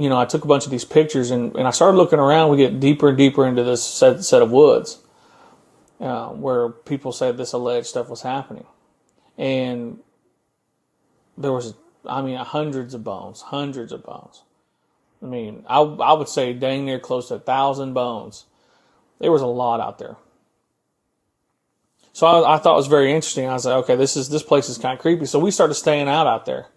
I took a bunch of these pictures, and I started looking around. We get deeper and deeper into this set of woods where people said this alleged stuff was happening. And there was, hundreds of bones. I mean, I would say dang near close to 1,000 bones. There was a lot out there. So I thought it was very interesting. I was like, okay, this place is kind of creepy. So we started staying out there.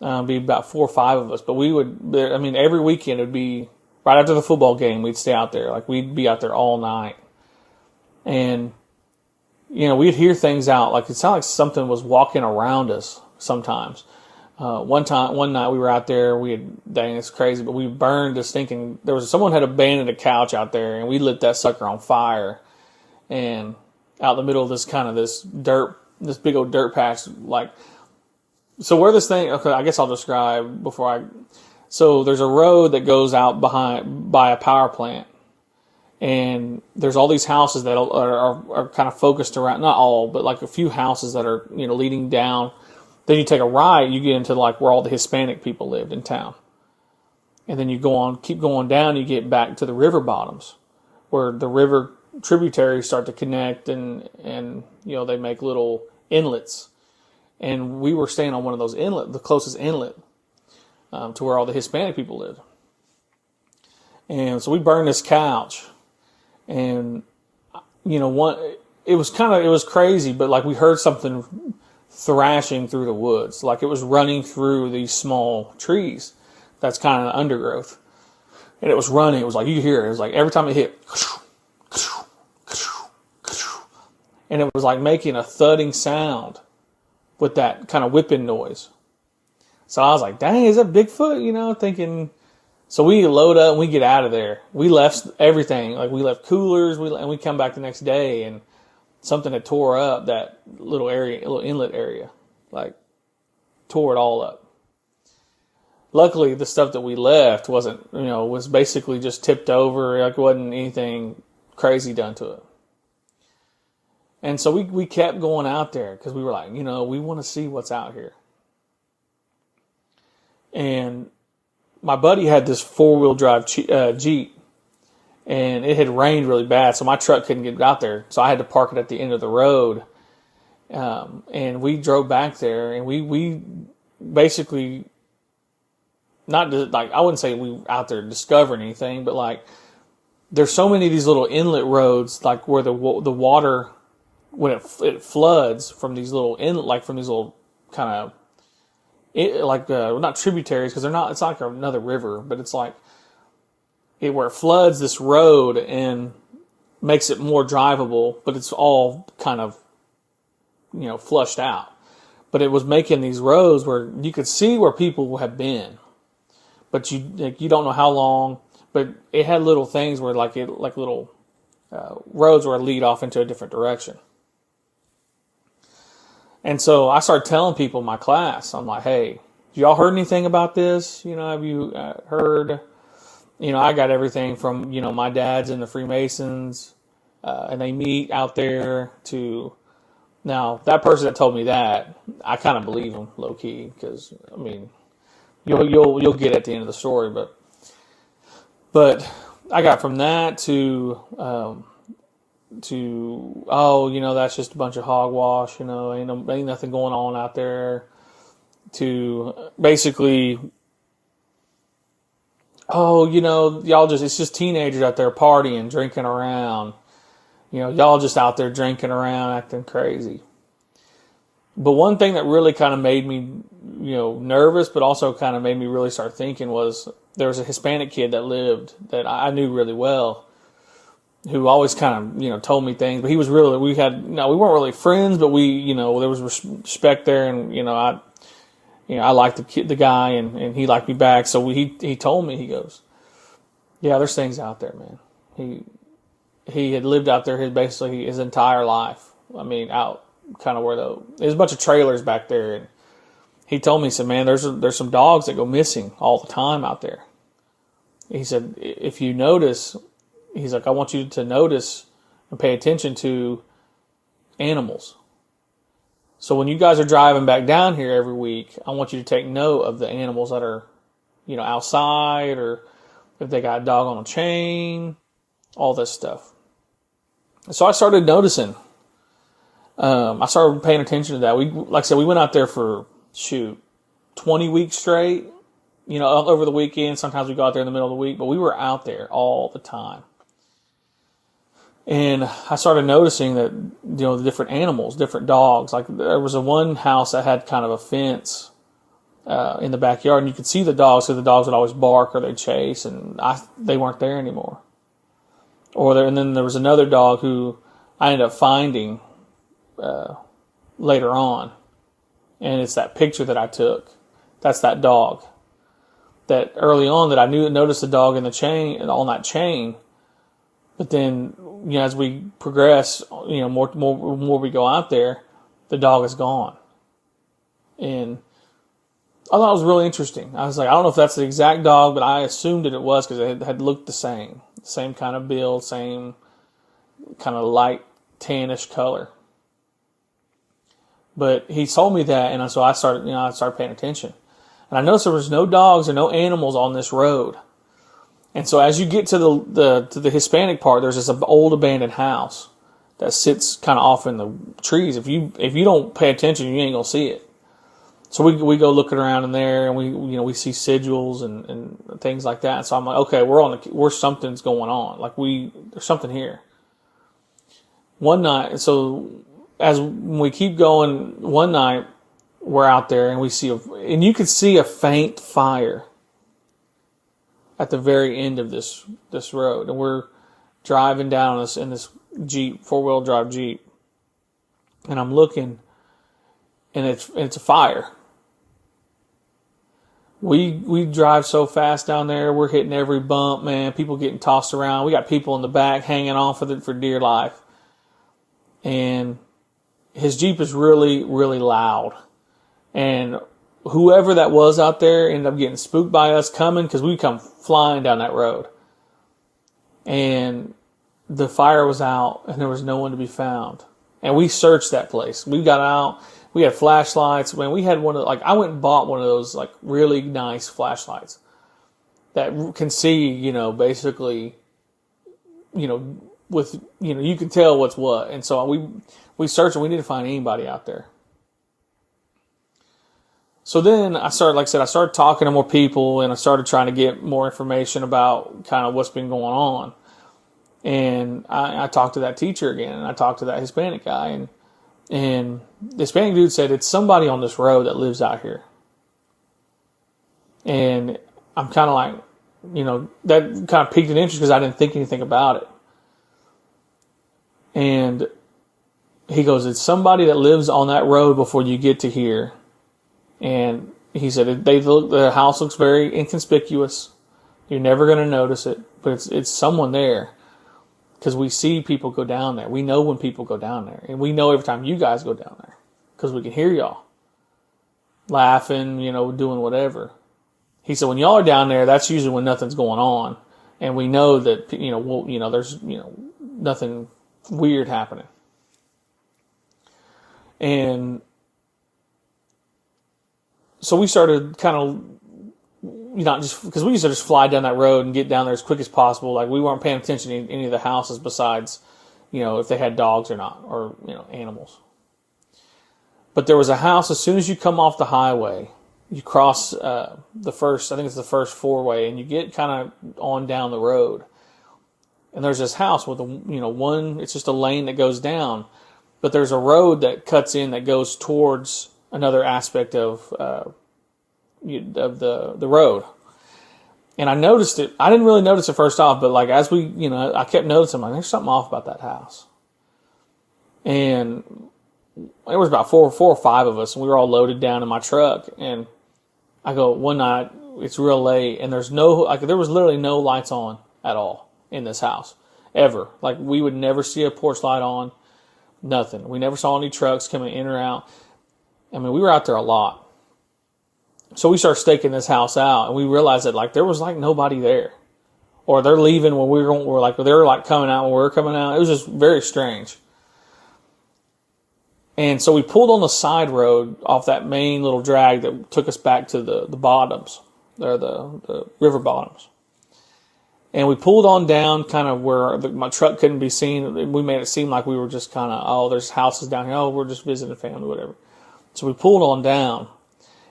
Be about 4 or 5 of us, but we would. Every weekend it would be right after the football game. We'd stay out there, like we'd be out there all night, and we'd hear things out. Like it sounded like something was walking around us sometimes. One night we were out there. Dang, it's crazy, but we burned this thinking someone had abandoned a couch out there, and we lit that sucker on fire, and out in the middle of this big old dirt patch, like. So where this thing, okay, I guess I'll describe so there's a road that goes out by a power plant, and there's all these houses that are kind of focused around, not all, but like a few houses that are, leading down. Then you take a right, you get into like where all the Hispanic people lived in town. And then you keep going down, you get back to the river bottoms where the river tributaries start to connect and they make little inlets. And we were staying on one of those the closest inlet to where all the Hispanic people lived. And so we burned this couch, and it was crazy, but like we heard something thrashing through the woods, like it was running through these small trees. That's kind of undergrowth, and it was running. It was like you hear it. It was like every time it hit, and it was like making a thudding sound with that kind of whipping noise. So I was like, dang, is that Bigfoot? Thinking. So we load up and we get out of there. We left everything. Like we left coolers, and we come back the next day, and something had tore up that little inlet area. Like tore it all up. Luckily, the stuff that we left was basically just tipped over. Like it wasn't anything crazy done to it. And so we kept going out there because we were like, we want to see what's out here. And my buddy had this 4-wheel drive Jeep, and it had rained really bad, so my truck couldn't get out there. So I had to park it at the end of the road. And we drove back there, and we basically, not like, I wouldn't say we were out there discovering anything, but like, there's so many of these little inlet roads, like where the water, when it floods from these little kind of, not tributaries, because it's not like another river, but it's like where it floods this road and makes it more drivable, but it's all kind of, flushed out. But it was making these roads where you could see where people have been, but you don't know how long. But it had little things where little roads where it lead off into a different direction. And so I started telling people in my class, I'm like, hey, y'all heard anything about this? Have you heard? I got everything from, my dad's in the Freemasons, and they meet out there to, now that person that told me that, I kind of believe him low key, because, you'll get at the end of the story, but I got from that to that's just a bunch of hogwash, ain't nothing going on out there, to basically, it's just teenagers out there partying, drinking around, y'all just out there drinking around, acting crazy. But one thing that really kind of made me, nervous, but also kind of made me really start thinking was there was a Hispanic kid that lived that I knew really well, who always kind of, told me things, but he was really, we weren't really friends, but there was respect there, and, I liked the guy, and he liked me back, so he told me, he goes, yeah, there's things out there, man. He had lived out there basically his entire life. Out kind of where there's a bunch of trailers back there, and he told me, he said, man, there's some dogs that go missing all the time out there. He said, if you notice, he's like, I want you to notice and pay attention to animals. So when you guys are driving back down here every week, I want you to take note of the animals that are, outside, or if they got a dog on a chain, all this stuff. So I started noticing. I started paying attention to that. Like I said, we went out there for 20 weeks straight. Over the weekend. Sometimes we go out there in the middle of the week, but we were out there all the time. And I started noticing that, the different animals, different dogs. Like there was one house that had kind of a fence in the backyard, and you could see the dogs, because the dogs would always bark or they'd chase, and they weren't there anymore. And then there was another dog who I ended up finding later on, and it's that picture that I took. That's that dog. That early on that I noticed the dog in the chain, on that chain, but then as we progress, more we go out there, the dog is gone, and I thought it was really interesting. I was like, I don't know if that's the exact dog, but I assumed that it was, because it had looked the same kind of build, same kind of light tannish color. But he told me that, and so I started paying attention. And I noticed there was no dogs or no animals on this road. And so as you get to the Hispanic part, there's this old abandoned house that sits kind of off in the trees. If you don't pay attention, you ain't gonna see it. So we go looking around in there, and we see sigils and things like that. And so I'm like, okay, we're something's going on. Like there's something here. One night, so as we keep going, one night we're out there and we see and you could see a faint fire at the very end of this road, and we're driving down in this Jeep, 4-wheel drive Jeep, and I'm looking, and it's a fire. We drive so fast down there, we're hitting every bump, man. People getting tossed around. We got people in the back hanging on for dear life, and his Jeep is really, really loud. And whoever that was out there ended up getting spooked by us coming, because we come flying down that road. And the fire was out, and there was no one to be found. And we searched that place. We got out. We had flashlights. Man, we had I went and bought one of those, really nice flashlights that can see, basically, with, you can tell what's what. And so we searched, and we didn't find anybody out there. So then I started talking to more people, and I started trying to get more information about kind of what's been going on. And I talked to that teacher again, and I talked to that Hispanic guy, and the Hispanic dude said, it's somebody on this road that lives out here. And I'm kind of like, that kind of piqued an interest, because I didn't think anything about it. And he goes, it's somebody that lives on that road before you get to here. And he said, the house looks very inconspicuous. You're never going to notice it, but it's someone there, because we see people go down there. We know when people go down there, and we know every time you guys go down there, because we can hear y'all laughing, doing whatever. He said, when y'all are down there, that's usually when nothing's going on, and we know that there's nothing weird happening. And so we started kind of, just because we used to just fly down that road and get down there as quick as possible. Like, we weren't paying attention to any of the houses besides, if they had dogs or not, or, animals. But there was a house, as soon as you come off the highway, you cross I think it's the first 4-way, and you get kind of on down the road. And there's this house with it's just a lane that goes down, but there's a road that cuts in that goes towards another aspect of the road. And I noticed it. I didn't really notice it first off, but as we, I kept noticing, there's something off about that house. And it was about four or five of us, and we were all loaded down in my truck. And I go, one night, it's real late, and there was literally no lights on at all in this house, ever. We would never see a porch light on, nothing. We never saw any trucks coming in or out. I mean, we were out there a lot. So we started staking this house out, and we realized that there was nobody there, or they're leaving when we were they're coming out when we were coming out. It was just very strange. And so we pulled on the side road off that main little drag that took us back to the bottoms, or the river bottoms. And we pulled on down kind of where my truck couldn't be seen. We made it seem like we were just kind of, oh, there's houses down here. Oh, we're just visiting family, whatever. So we pulled on down,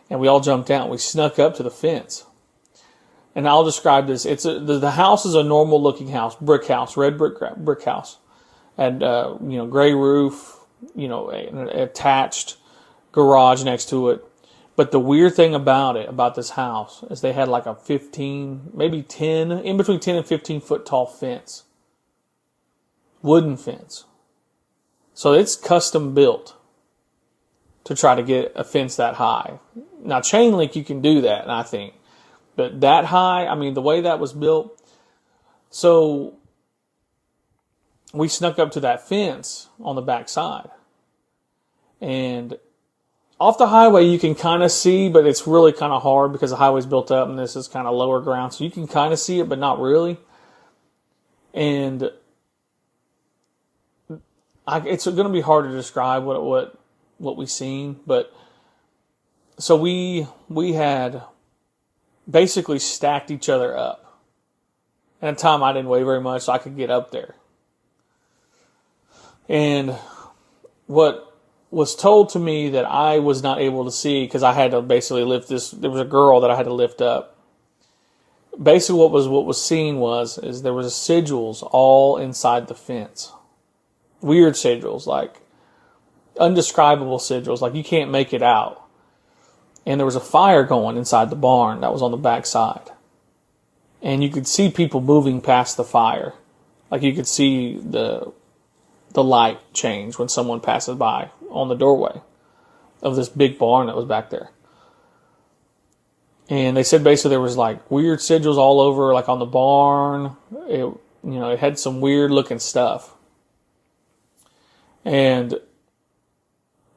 and we all jumped out. We snuck up to the fence. And I'll describe this. The house is a normal looking house, brick house, red brick house. And, gray roof, an attached garage next to it. But the weird thing about this house, is they had like a 15, maybe 10, in between 10 and 15 foot tall fence. Wooden fence. So it's custom built to try to get a fence that high. Now, chain link, you can do that, I think. But that high, I mean, the way that was built. So we snuck up to that fence on the back side. And off the highway, you can kind of see, but it's really kind of hard because the highway's built up and this is kind of lower ground. So you can kind of see it, but not really. And it's going to be hard to describe what we seen. But so we had basically stacked each other up. And at the time, I didn't weigh very much, so I could get up there. And what was told to me that I was not able to see because I had to basically lift this. There was a girl that I had to lift up. Basically, what was seen is there was sigils all inside the fence. Weird sigils, like undescribable sigils, like you can't make it out. And there was a fire going inside the barn that was on the back side. And you could see people moving past the fire. Like you could see the light change when someone passes by on the doorway of this big barn that was back there. And they said basically there was like weird sigils all over, like on the barn. It had some weird looking stuff. And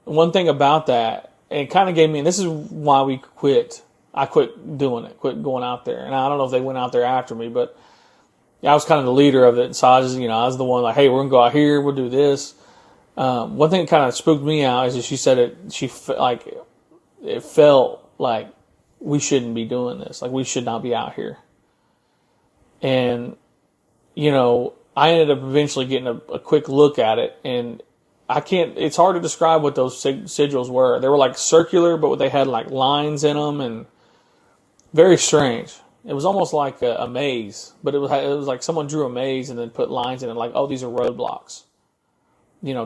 one thing about that, it kind of gave me, and this is why we quit. I quit doing it, quit going out there. And I don't know if they went out there after me, but I was kind of the leader of it. So I was the one like, hey, we're going to go out here. We'll do this. One thing that kind of spooked me out is that she said it felt like we shouldn't be doing this. Like we should not be out here. And, I ended up eventually getting a quick look at it, and it's hard to describe what those sigils were. They were like circular, but they had like lines in them and very strange. It was almost like a maze, but it was like someone drew a maze and then put lines in it like, oh, these are roadblocks,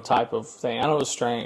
type of thing. I know it was strange.